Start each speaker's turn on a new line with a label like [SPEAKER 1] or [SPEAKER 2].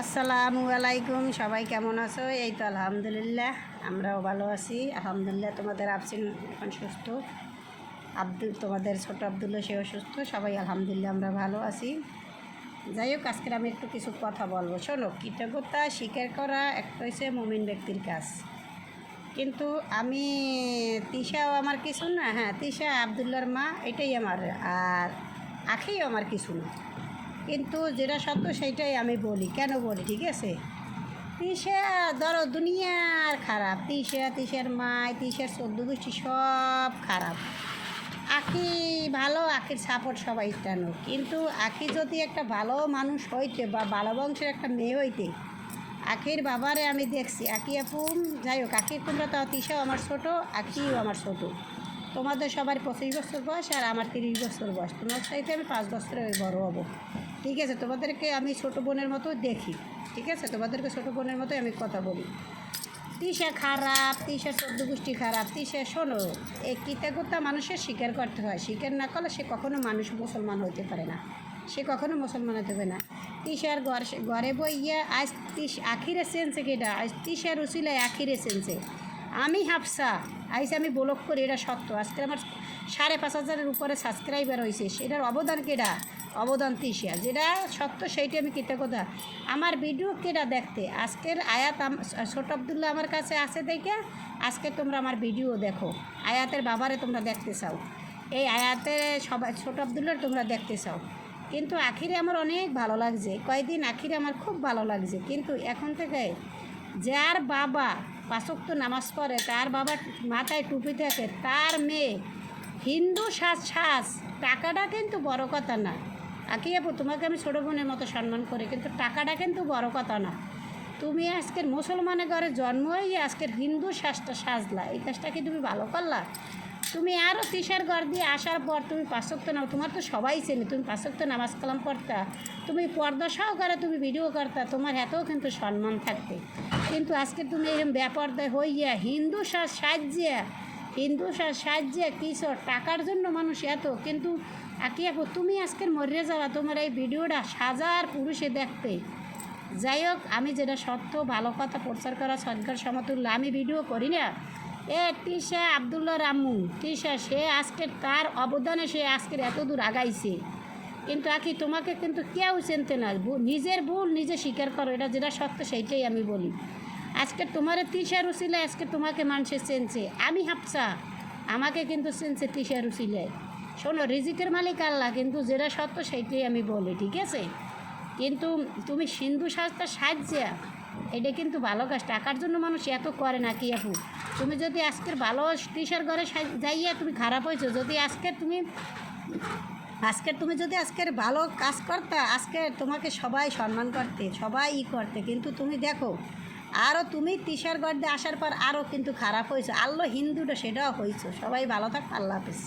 [SPEAKER 1] আসসালামু আলাইকুম, সবাই কেমন আছো? এই তো আলহামদুলিল্লাহ, আমরাও ভালো আছি আলহামদুলিল্লাহ। তোমাদের আফসিন এখন সুস্থ, তোমাদের ছোট আবদুল্লা সেও সুস্থ, সবাই আলহামদুলিল্লাহ আমরা ভালো আছি। যাই হোক, আজকে আমি একটু কিছু কথা বলবো। শোনো, কৃতজ্ঞতা স্বীকার করা একটা হচ্ছে মুমিন ব্যক্তির কাজ। কিন্তু আমি তিশাও আমার কিছু না, হ্যাঁ তিশা আবদুল্লার মা, এটাই আমার, আর আখিও আমার কিছু না। কিন্তু যেটা সত্য সেইটাই আমি বলি। কেন বলি, ঠিক আছে? তিশা ধরো দুনিয়ার খারাপ, তিশার মায়, তিশার 14 গোষ্ঠী সব খারাপ। আখি ভালো, আখির সাপোর্ট সবাই টানো। কিন্তু আখি যদি একটা ভালো মানুষ হইতে বা ভালো বংশের একটা মেয়ে হইতে, আখির বাবারে আমি দেখছি। আখি আপু, যাই হোক, আখি তোমরা তো, তিশাও আমার ছোটো, আখিও আমার ছোটো। তোমাদের সবার 25 বছর বয়স আর আমার 30 বছর বয়স। তোমার চাইতে আমি 5 বছরের বড় হব, ঠিক আছে? তোমাদেরকে আমি ছোটো বোনের মতো দেখি, ঠিক আছে? তোমাদেরকে ছোটো বোনের মতোই আমি কথা বলি। তিশা খারাপ, তিশার 14 গোষ্ঠী খারাপ। তিশা শোনো, এই কৃতজ্ঞতা মানুষের স্বীকার করতে হয়। স্বীকার না করলে সে কখনো মানুষ মুসলমান হইতে পারে না, সে কখনো মুসলমান হতে পারে না। তিশার ঘরে বইয়া আজ আখিরে সেন্সে কেটা, আজ তিশার উচিলায় আখিরে সেন্সে আমি হাফসা আইসে, আমি ব্লগ করি, এটা সত্য। আজকে আমার 5,500-এর উপরে সাবস্ক্রাইবার হয়েছে, সেটার অবদান কেডা? অবদান তিশা, যেটা সত্য সেইটা আমি কৃতজ্ঞতা। আমার ভিডিও কেডা দেখতে, আজকের আয়াত ছোট আবদুল্লাহ আমার কাছে আছে দেখে আজকে তোমরা আমার ভিডিও দেখো। আয়াতের বাবারে তোমরা দেখতে চাও, এই আয়াতের সবাই ছোট আবদুল্লাহ তোমরা দেখতে চাও। কিন্তু আখিরে আমার অনেক ভালো লাগছে, কয়েকদিন আখিরে আমার খুব ভালো লাগছে। কিন্তু এখন থেকে যার বাবা 5 ওয়াক্ত নামাজ পড়ে, তার বাবার মাথায় টুপি থাকে, তার মেয়ে হিন্দু সাজ, টাকাটা কিন্তু বড় কথা না। আকি আপু, তোমাকে আমি ছোটো বোনের মতো সম্মান করি, কিন্তু টাকাটা কিন্তু বড় কথা না। তুমি আজকের মুসলমানের ঘরে জন্ম হয়ে আজকের হিন্দু সাজলা, এই কাজটা কি তুমি ভালো করলা? তুমি আরও তিশার ঘর দিয়ে আসার পর তুমি 5 ওয়াক্ত নামাজ, তোমার তো সবাই চেনে, তুমি 5 ওয়াক্ত নামাজ কালাম পড়তা, তুমি পর্দা সহকারে তুমি ভিডিও করতা, তোমার এতও কিন্তু সম্মান থাকতে। কিন্তু আজকে তুমি এরকম ব্যাপারদায় হইয়া হিন্দু সাহায্যে কিছু টাকার জন্য মানুষ এত। কিন্তু আকি আপু, তুমি আজকের মরে যাওয়া, তোমার এই ভিডিওটা 1000 পুরুষে দেখতে। যাই হোক, আমি যেটা সত্য ভালো কথা প্রচার করা সরকার সমতুল্য, আমি ভিডিও করি না। তিশা আবদুল্লাহ রাম্মু, তিশা সে আজকের তার অবদানে সে আজকের এত দূর আগাইছে। কিন্তু আকি তোমাকে কিন্তু কেউ চিনতে না, নিজের ভুল নিজে স্বীকার করো, এটা যেটা সত্য সেইটাই আমি বলি। আজকে তোমার তিশার উচিলায় আজকে তোমাকে মানুষের চেনছে। আমি হাফসা, আমাকে কিন্তু চেনছে তিশার উচিলায়। শোনো, রিজিকের মালিক আল্লাহ, কিন্তু যেটা সত্য সেইটাই আমি বলি, ঠিক আছে? কিন্তু তুমি সিন্ধু সাজটা এটা কিন্তু ভালো কাজ, টাকার জন্য মানুষ এত করে না। কি আপু, তুমি যদি আজকের ভালো তিশার ঘরে যাইয়া তুমি খারাপ হয়েছো, যদি তুমি যদি আজকের ভালো কাজ করতে, আজকে তোমাকে সবাই সম্মান করতে, সবাই করতে। কিন্তু তুমি দেখো, আরও তুমি তিশার ঘর দিয়ে আসার পর আরও কিন্তু খারাপ হয়েছে। আল্লাহ হিন্দুটা সেটাও হয়েছে। সবাই ভালো থাক, আল্লাহ হাফেজ।